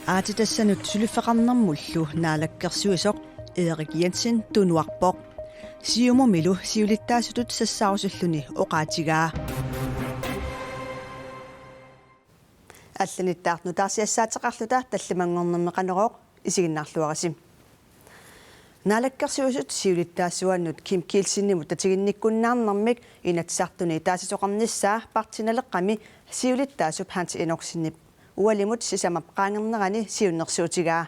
Aatitasanut sulifaqarnarmullu naalakkersuisoq Erik Jensen tunuarpoq siumumilu siulittaasutut sassaarusulluni oqaatigaa алланиттаарну таарсиассаатеқарлута таллимангорнэрмеқанерооқ исигиннаарлуараси наалаккерсуусут сиулиттаассуаннут ким килсиннимут татигинниккуннаарнэрмик инатсартуни таасисоқарниссаа партиналеққами сиулиттаасуп ханти инорсиннип уалимут сисамап qaangernerani siunnersuutigaa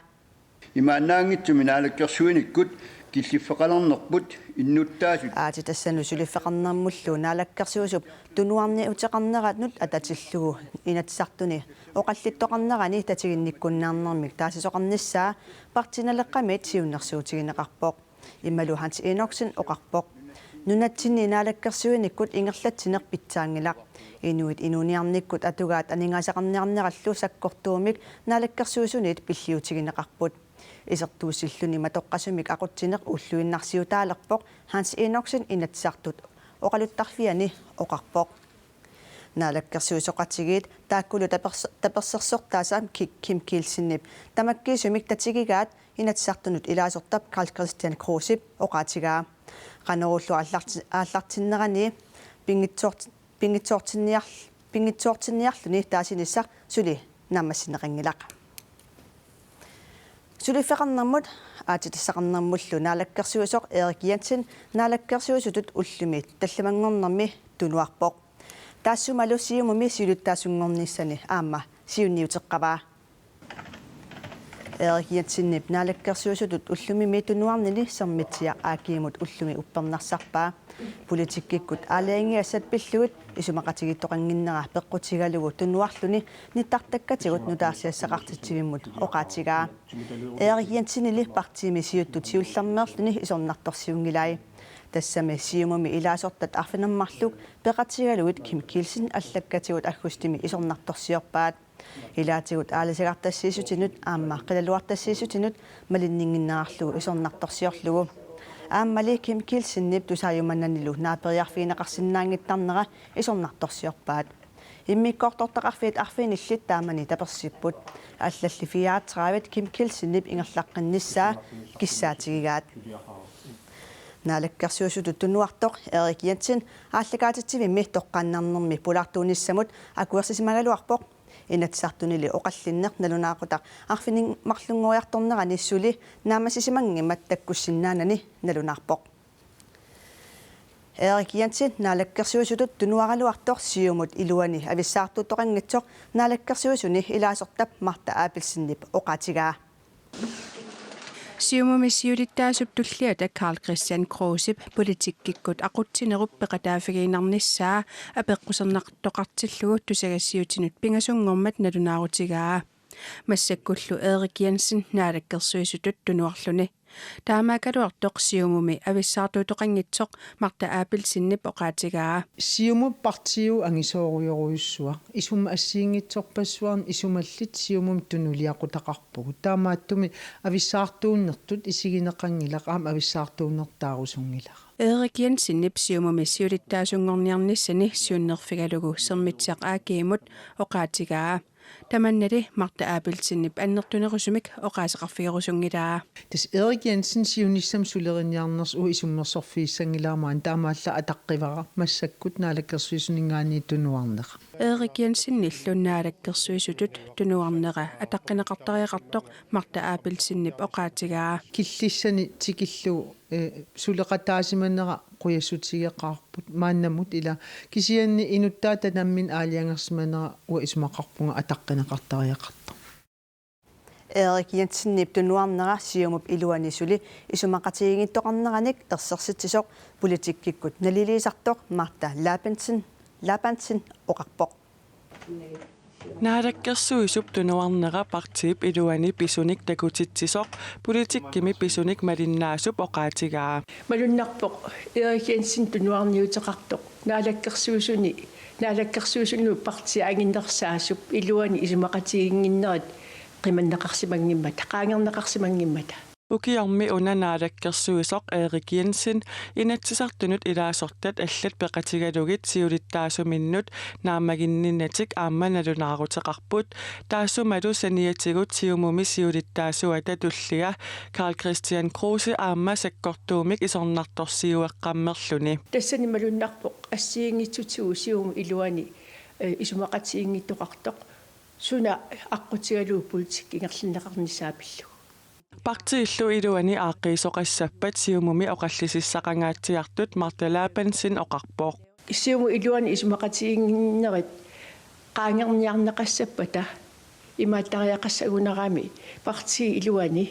имаанаангитсуми наалаккерсуиниккут киллиффеқалернерпут иннуттаасут тассану сулиффеқарнермуллу наалаккерсуусуп тунуарни утеқарнератнут ататиллугу инатсартуни оқаллиттоқарнерани татигинниккуннаарнэрмик таасисоқарниссаа партиналеққамит сиуннерсуутигинеқарпоқ иммалу ханти инорсин оқарпоқ нунатсинни наалаккерсуиниккут ингерлатсинеқ питсаангилақ инуит инуниарниккут атугаат анингасақарниарнераллу саккортуумик наалаккерсуусунит пиллиутигинеқарпут исертууссиллуни матоққасумик ақутсинеқ уллуиннарсиутаалерпоқ ханс иноксин инатсартут оқалуттарфиани оқарпоқ наалаккерсуусоқатигиит тааккулу таперсерсортаасаам ким килсиннип тамаккиисумик татигигаат инатсартунут илаасортап Карл Кристиан Крусип оқаатигаа qanеруллу ааллартиннерани пингитсоортинниарлуни таасиниссақ сули наамассинеқангилақ сулиффеқарнэрмут аатитиссақарнэрмуллу наалаккерсуусоқ Эрик Jensen наалаккерсуусутут уллумит талламангорнэрми тунуарпоқ таассумалу сиумуми сиулиттаасунгорниссани аама сиунниутеққаваа Эрик Jensen наалаккерсуусутут уллумими тунуарнили сермитсиа аакиимут уллуми уппернарсарпаа политиккиккут аалаангиассат пиллугут исумақатигиттоқангиннера пеққутигалугу тунуарлуни ниттартаккатигут нутаарсиассақартитсивиммут оқаатигаа Эрик Jensenили партиими сиуттут сиуллармеерлуни исорнарторсиунгилай тассами сиумуми илаасортат арфинаммарлуг пеқатигалугут ким килсин аллаккатигут аггустими исорнарторсиорпаат илаатигут аалисагартассиисутинут аама қилалуартассиисутинут малиннингиннерарлугу исорнарторсиорлугу ааммали ким килсиннип тусааюманнанилу наапериарфинеқарсинаангиттарнера исорнарторсиорпаат иммиккоортортақарфиит арфииниллит таамани таперсиппут аллаллифиаатраавит ким килсиннип ингерлаққинниссаа киссаатигигаат наалаккерсуусутут тунуартоқ Эрик Jensen ааллагаатитсивимми тоққаннарнэрми пулаартууниссамут акуерсисимагалуарпоқ инатсартунили оқаллиннеқ налунаақутақ арфинин марлунгориарторнерани сули наамасисимангимат таккуссиннаанани налунаарпоқ Эрик Jensen наалаккерсуусутут тунуаралуартоқ сиумут илуани ависсаартуттоқангатсоқ наалаккерсуусуни илаасортап марта аапилсиннип оқаатигаа сиумуми сиулиттаасуп туллиата Карл Кристиан Крусип политиккиккут aqutsinerup peqataafigiinarnissaa апеққусернартоқартиллугу тусагассиутинут пингасунгормат налунаарутигаа массаккуллу Эрик Jensen наалаккерсуисутут тунуарлуни таамаакалуартоқ сиумуми ависсаартуутоқангитсоқ марта аапилсиннип оқаатигаа сиуму партиу ангисооруйоруйуссуа исумма ассиингитсорпассуарн исумаллит сиумум тунулиақутақарпугу таамааттуми ависсаартууннертут исигинеқангилақ аама ависсаартууннертаарусунгилақ Эрик Jensen сиумуми сиулиттаасунгорниарниссани сиуннерфигалугу сермитсақ аакиимут оқаатигаа таманнали марта аапилсиннип аннертунерусумик оқаасеқарфигерусунгилаа тас Эрик Jensen сиунissam сулеринниарнерс у исуммерсорфииссангилаамаан таамаалла атаққивара массаккут наалаккерсуисунингаани тунуарнеqa Эрик Jensen ниллуннаалаккерсуисутут тунуарнера атаққинеқартариақартоқ марта аапилсиннип оқаатигаа киллиссани тикиллу сулеқатаасиманера quyassutigeqaarput maannamut ila kisianni inuttaata nammin aaliangersimanera ua isumaqarpunga ataqqinaqartariaqarta Эрик Jensen туnuarnera сиумуп илуани сули исумақатигингиттоқарнераник ерсерситсисоқ политиккиккут налилиисартоқ марта лапансин оқарпоқ наалаккерсуисуп тунуарнера партиип илуани писуник такутитсисоқ политиккими писуник малиннаасуп оқаатигаа малуннарпоқ Эрик Jensen тунуарниутеқартоқ наалаккерсуисунну партиа ангиннерсаасуп илуани исумақатигингиннерат qimannaqarsimangimmat qaangerneqarsimangimmat Ukiormi unanaalakkersuisoq Erik Jensen inatsisartunut ilaasortat allat peqatigalugit siulittaasuminnut naamaginninnatik aammanalunaaruteqarput taassumalu saniatigut siumumi siulittaasuata tullia Karl Christian Kruse aamma sakkortuumik isornartorsiueqqammerluni тассани малуннарпоқ ассиингитсутигу сиум илуани исумақатиингиттоқартоқ суна аққутигалуу политик ингерлиннеқарнissaапиллу Partiillu iluani aaqqiisoqassappat siumumi oqallississaqangaatiartut Martelapansin oqarpoq сиуму илуани исумақатиингиннерит qaangerniarneqassapпата имааттариақассагунерами парти илуани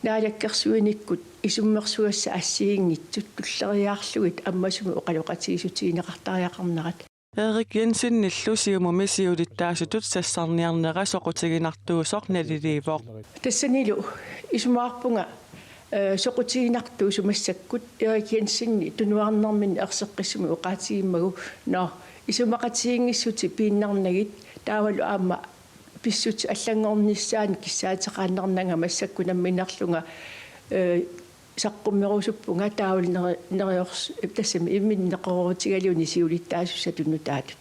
наалаккерсуиниккут исуммерсуасса ассиингитсут туллериаарлугит аммасуми оқалоқатиисутиинеқартариақарнерат Erik Jensen nillu siumumi siulittaasutut sassarniarnera soqutiginartuusoq naliliivoq тассанилу исумаарпунга соқутигинартуу сумассаккут Erik Jensenни тунуарнэрмин ерсеққиссуми уқаатигиммагу но исумақатигингиссути пииннарнагит таавалу аама писсут аллангорнissaан киссаатеқааннернага массаккунамминерлунга саққуммерусуппунга таавалнериорс тассами имминнеқорутигалуни сиулиттаасуссатуннутаат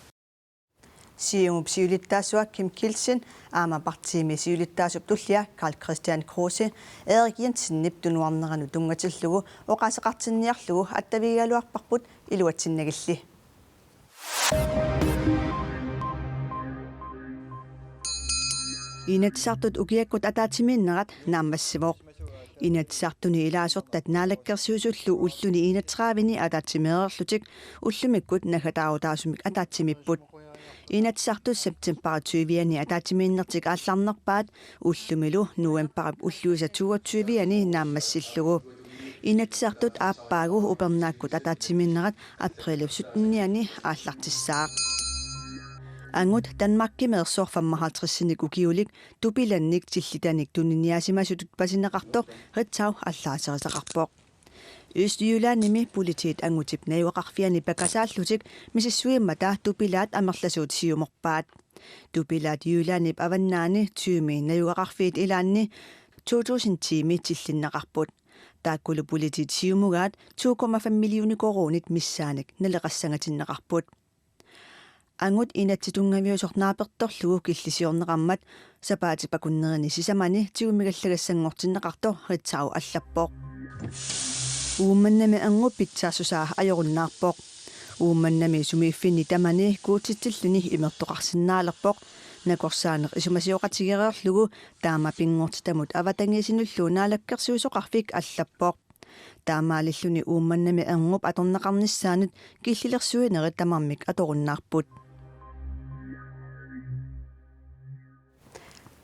Siumup siulittaasuak Kim Kielsen aama partiimi siulittaasup tullia Karl Christian Kruse Erik Jensen niptunuarneranu tungatillugu oqaseqartinniarlugu attavigaluarparput iluatsinnagilli Inatsartut ukiakkut ataatimiinnerat naammassivoq Inatsartuni ilaasortat naalakkersuusullu ulluni inatraavini ataatimeererlutik ullumikkut nagataautaasumik ataatimipput Inatsartut september 20 ataatimiinnertik aallarnerpaat ullumilu novemberap ulluisa 22 naammassillugu Inatsartut aappaagu upernaakkut ataatimiinnerat april 17 aallartissaaq Angut Danmarkimeersoor 55 ukiulik tupilannik tillitanik tuniniasimasutut pasineqartoq ritsaw allaaserisaqarpoq Østjyllandimi politit angutip naiwaqarfiani pakasaallutik misissuimmata tupilaat amerlasuut siumorpaat tupilaat Jyllandip avannaani tyumi naiwaqarfiit ilaanni 2010 tillinneqarput taakkulu politit siumugaat 2,5 millioner koronit missaanik naleqassangatinneqarput Angut inatsitungaviusornaapertorlugu killisiorneqarmat sapaatipakunnerini sisamani tiumigallagassanngortinneqartor ritsau allappoq Uumannami angu pitsaasusaa ajorunnaarpoq Uumannami sumiiffinni tamani kuutitilluni imertoqarsinnaalerpoq nakorsaaneq isumasioqatigereerlugu taama pinngortitamut avatangisinullu naalakkersuusoqarfik allappoq taamaalilluni uummannami angup atorneqarnissaanut killilersuinerit tamarmik atorunnaarput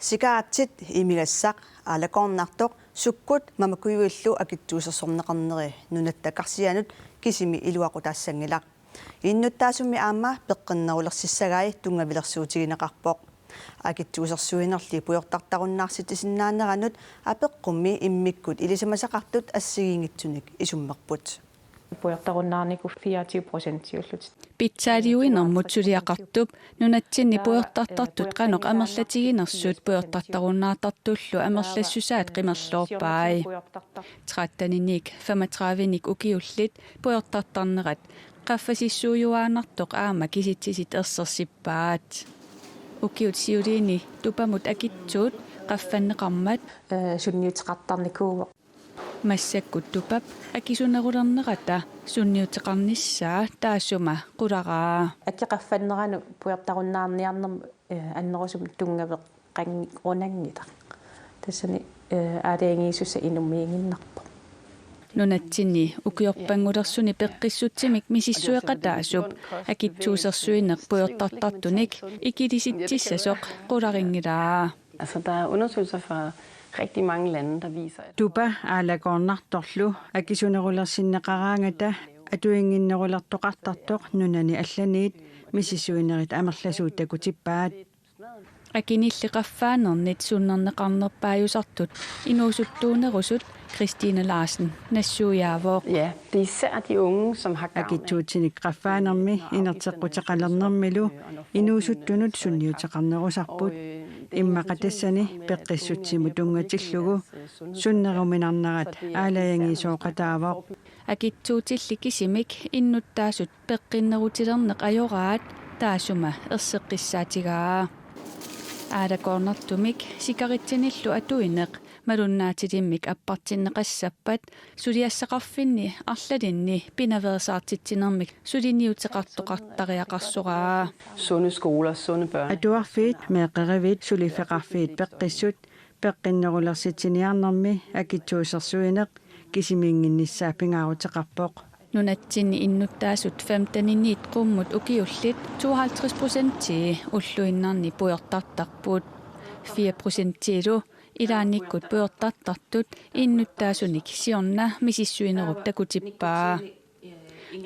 Sikaatit imigassaq alakornartoq sukkut mamakuyuillu akittuusersorneqarneri nunattakarsianut kisimi iluaqutaassangilaq innuttaasummi aamma peqqinnerulersissagai tungavilersuutigineqarpoq akittuusersuinerli puyortartarunnaarsitissinnaanneranut apeqqummi immikkut ilisamasaqartut assigiingitsunik isummerput puyortarunnaarniku 24% siullut Pitsaaliuinermut suliaqartup nunatsinni puyortartartut qanoq amerlatiginersut puyortartarunnaartartullu amerlassusaat qimerluorpaai 35 ukiullit puyortartarnerat qaffasissuujuaanartoq aama kisitsisit ersersippaat ukiut siuliini tupamut akitsuut qaffanneqarmat sunniuteqartarnikuuq Massakkut tupap akisunerulernerata sunniuteqarnissaa taassuma qularaa аккеқаффаннерану пуяртаруннаарниарнерм аннерусум тунгаверқ qanngornangita тассани аалиангиисусса инуммиингиннарпо Nunatsinni ukiorpangulersuni peqqissutsimik misissueqataasup akitsuusersuineq puyortartartunik ikilisitsissasoq qularingilaa Altså der er undersøgelser fra rigtig mange lande, der viser, at Tupa alakornartorlu akisunerulersinneqaraangata atuinginnerulertoqartartoq nunani allaniit misissuinerit amerlasuuttakutippaat Akинilliqaffaanernet suunnerneqarnerpaajusartut inuusuttuunerusut Christine Larsen nassuujaavoq. Ja, det er især de unge, som har gavn af. Akittuutinik qaffaanermi inerteqqutaqalernermilu inuusuttunut sunniutaqarnerusarput иммақатассани пеққиссутсиму тунгаtillugu sunneruminarnarat аалаянgisooqataavoq. Akittuutilli kisimik innuttaasut peqqinnerutilerneq ajoraat taasuma erseqqissaatigaa. Aadakornertumik sikaritsinillu atuineq malunnaatitimmik appartinneqassappat suliassaqarfinni arlalinni pinaversaartitsinermik suliniuteqartoqartariaqarsuraa. Sunde skoler, sunde børn. Atuarfiit meeqerivit sulifeqarfiit peqqissut peqqinnerulersitiniarnermi akittuusersuineq kisimiinginnissaappingaaruteqarpoq. Nunatsinni innuttaasut 15 qummut ukiullit 52% ulluinnarni puyortartarput 4% ilaanikut puyortartartut innuttaasunik siorna misissuinerup takutippaa.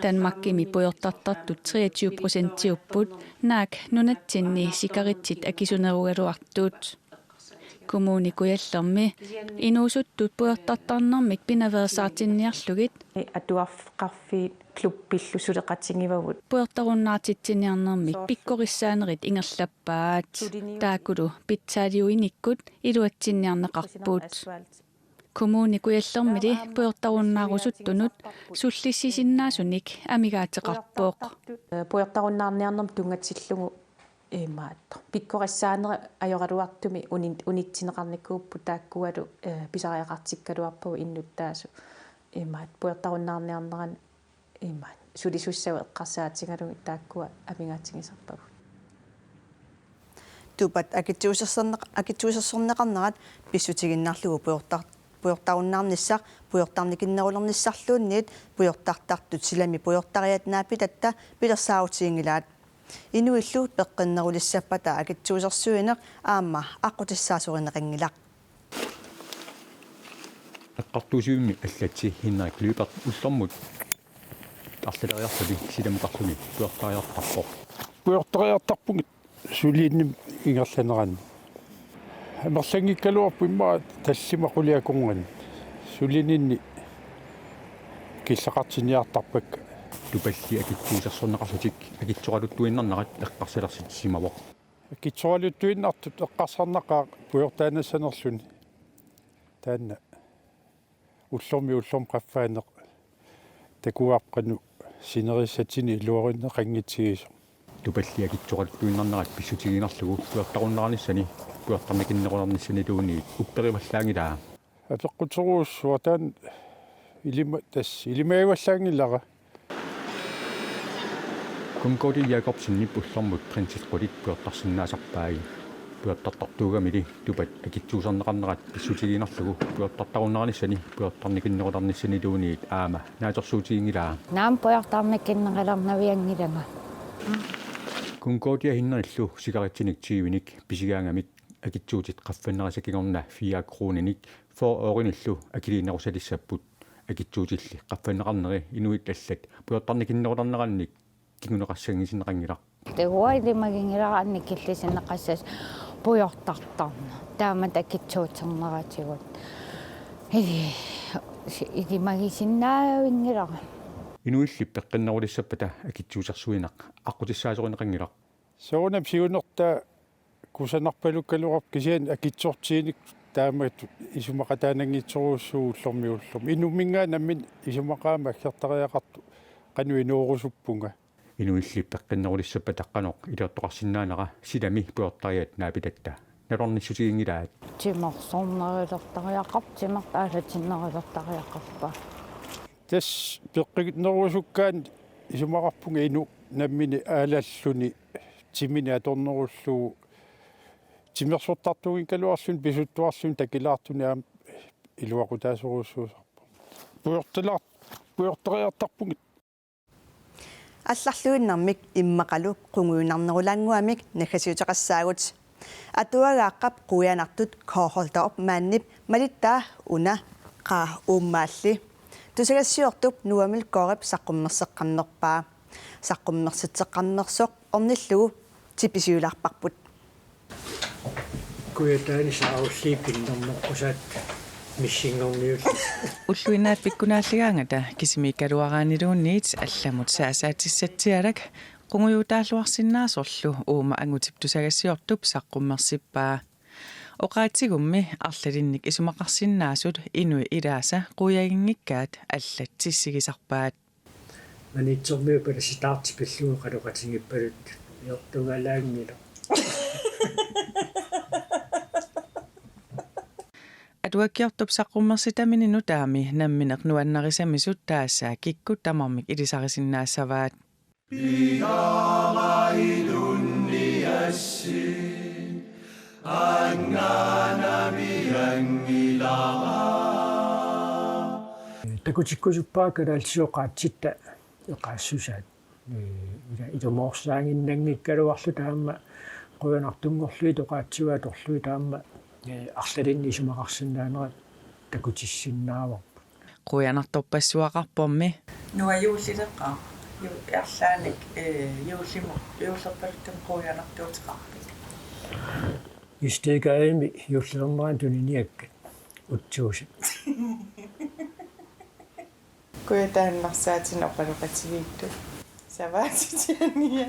Danmarkimi puyortartartut 23% naak nunatsinni sikaritsit akisunerugaluartut. Kommunikujallermi inuusuttut puyortartarnermik pinaversaartinniarlugit atuarqarfiit kluppillu suleqatingivavut puyortarunnaartitsiniarnermik pikkorisaanerit ingerlappaat taakulu pitsaaliuinikkut iluatsinniarneqarput kommunikujallermili puyortarunnaarussuttunut sullissisinnaasunnik amigaateqarpooq puyortarunnaarniarnerm tungatillugu maatto pikkorissaanere ajoraluartumi unitsineqarnikkuuppu taakkualu pisariaqartikkaluarpu innuttaasu maat puyortarunnaarniarneran maat sulisussau eqqarsaatigalumi taakkua amigaatingisarpagu tupat akittuusersorneqarnerat pissutiginnarlugu puyortarunnaarnissaq puyortarnikinnerulerniссарлуунниит puyortartartut silami puyortariat naapitatta pilersaarutiingilaat inuillu peqqinnerulissapata akittuusersuineq aamma aqutissaasorinneqingilaq eqqartuusiummi allati hinnarik lyupert ullermut арлалериарсали силамуқарлуги пуертариартарпоқ пуертариартарпугит сулиинним ингерланеран амерлангиккалуарпу имма таллимақулиакунган сулининни киллақартиниартарпак тупалли акитсуусерсорнеқарсутик акитсоралуттуиннарнарат эққарсилерсит симавоқ акитсоралуттуиннартут эққарсарнақаа пуертаанассанерлүни таанна уллорм қаффаанеқ такуарпқану синерissatini илуаринне қангитсигисо тупалли акитсоралуттуиннарнарат писсутигинерлугу пуертаруннаарниссани пуертарникиннерулерниссани лууни уппериваллаангилаа апеққутеруussуа таан илимаиваллаангиллара Kunkodi Jakobsen pullormut prinsitqulit puertarsinnaasarpaaги puertartartuugamili tupat akitsuuserneqarnerat pissutigiinerlugu puertartarunnaarnissani puertarnikinnerularnissani luuniit aama naatersuutiingilaa naam puertarnikinneqalarnaviangilama Kunkodia hinnerillu sigarittiniktiivinik pisigaangamik akitsuutit qaffannerasikigorna 4 krooninik for orinillu akiliinnerusalissapput akitsuutilli qaffannaqarneri inuit allat puertarnikinnerularnerannik кингунеқарсагисинеқангилар тагуайлимагингилараанниккиллисинеқассас пуйортартарна таамат акитсуутсернератигут игимагисиннаавингилара инуиллип пеққиннерулиссаппата акитсуусерсуинеқ аққутиссаасоринеқангилар соонам сиунерта кусанарпалуккалуарп кисиан акитсортииник таамат исумақатаанангитсоруссууллормиуллорм инуммингаа наммин исумақаама аккертариақарту qanуинуурусуппунга inuillip peqqinnerulissappa taqqanoq iliottоqarsinnaanera silami puortariat naapitatta nalornissutigingilaat тиморсорнерилертариақарп тимартаалатиннерилертариақарпа тас пеққигнерусуккаан исумақарпунга ину наммини аалаллуни тимини аторнеруллуу тимерсортартугин калуарсун писуттуарсун такилаартуни аам илуақутаасоруссуусарпа puortaриартарпугит алларлуиннармик иммақалу қунгуинарнерулаангуамик нахасиутеқассаагут атуагааққап қуянартут коохолтаоп мааннип малиттаа уна қаа ууммаалли тусагассиортуп нуамил коореп саққуммерсеққарнерпаа саққуммерситеққарнерсоқ орниллугу типисиулаарпарпут Kuitaani saaussiikinnerneqqusat missingorniut. Ulluinaat pikkunaallagaangata kisimiikkaluaraaniluunniit allamut saasaatissatialak qunguyutaalluarsinnaasorlu uuma angutiptusagassiortup saqqummersippaa. Oqaatigummi arlalinnik isumaqarsinnaasut inui ilaasa quyagiнгиккаат аллатсиссигисарпаат. Manitsormiu palasitaarti pilluu qaluqatingippalut iortungalaaggila. Atuakkiortup saqqummersitamini nutaami nammineq nuannarisammisut taassaa kikku tamarmik ilisarisinnaasavaat. Takutikkusuppaakalaallioqaatsitta eqaassusaat ilumorsaanginnanngikkaluarlu taamma quyanartungorlui toqaatsiuatorlui taamma arlalinni isumaqarsinnaanera takutissinnaavарпут Quyanartorpassuaqarpormi nuajuullileqqaa арлааник юуллерпалуттам quyanartuutiqarpit истегаами юуллернеран тунiniakkat утсуусит kuitaannarsaatino qaluqatigiittu savaatitiania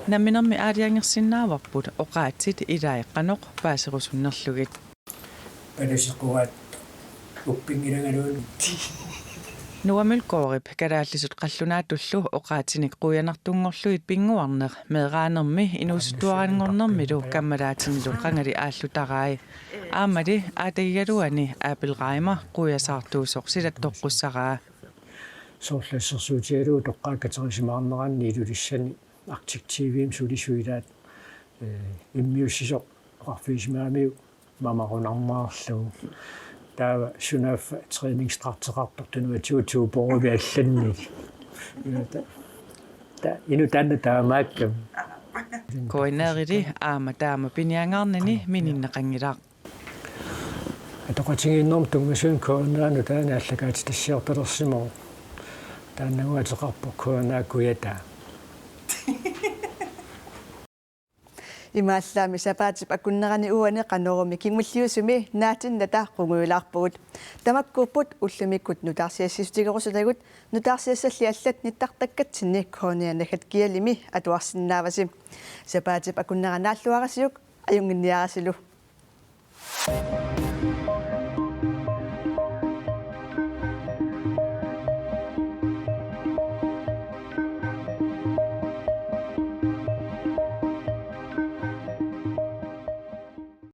namminermi aaliangersinnaavarput oqaatsit ilaaeqqanoq paaserusunnerlugit palasequat uppingilangaluun nuamulkoorip kalaallisut qallunaatullu oqaatinik quyanartungorluit pinguarneq meeraanermi inuusuttuaranngornermilu kammalaatinilu qangali aallutaraai aamali aatagigaluani aapilqaima quyasaartuusoq silattoqqussaraa soorlassersuutialuu toqqaakkaterisimaarneranni ilulissani artiktiiviim sulisuilaat immiussisoq qarfiisimaamiu mamaqunarmaarlugu taava sunaffa træningsstarteqartortunu atuutuuporuvi allanni ta inu tanna taamaakkam koinerili aama taama piniangaarnani mininneqangilaaq atoqatigiinnorm tunngasuun koonnaanu taani allakaati tassiartalersimor taannaguateqarpo koonnaakkuyataa имааллаами сапаатип акуннерани уани канорumi кимуллиусуми наатинната qunguilaarpugut тамаккууппут уллумиккут нутаарсиассисутигерусулагут нутаарсиассалли аллат ниттартаккатсинни коонианагат киалими атуарсиннааваси сапаатип акуннеранааллуарасиук аюнгинниарасилу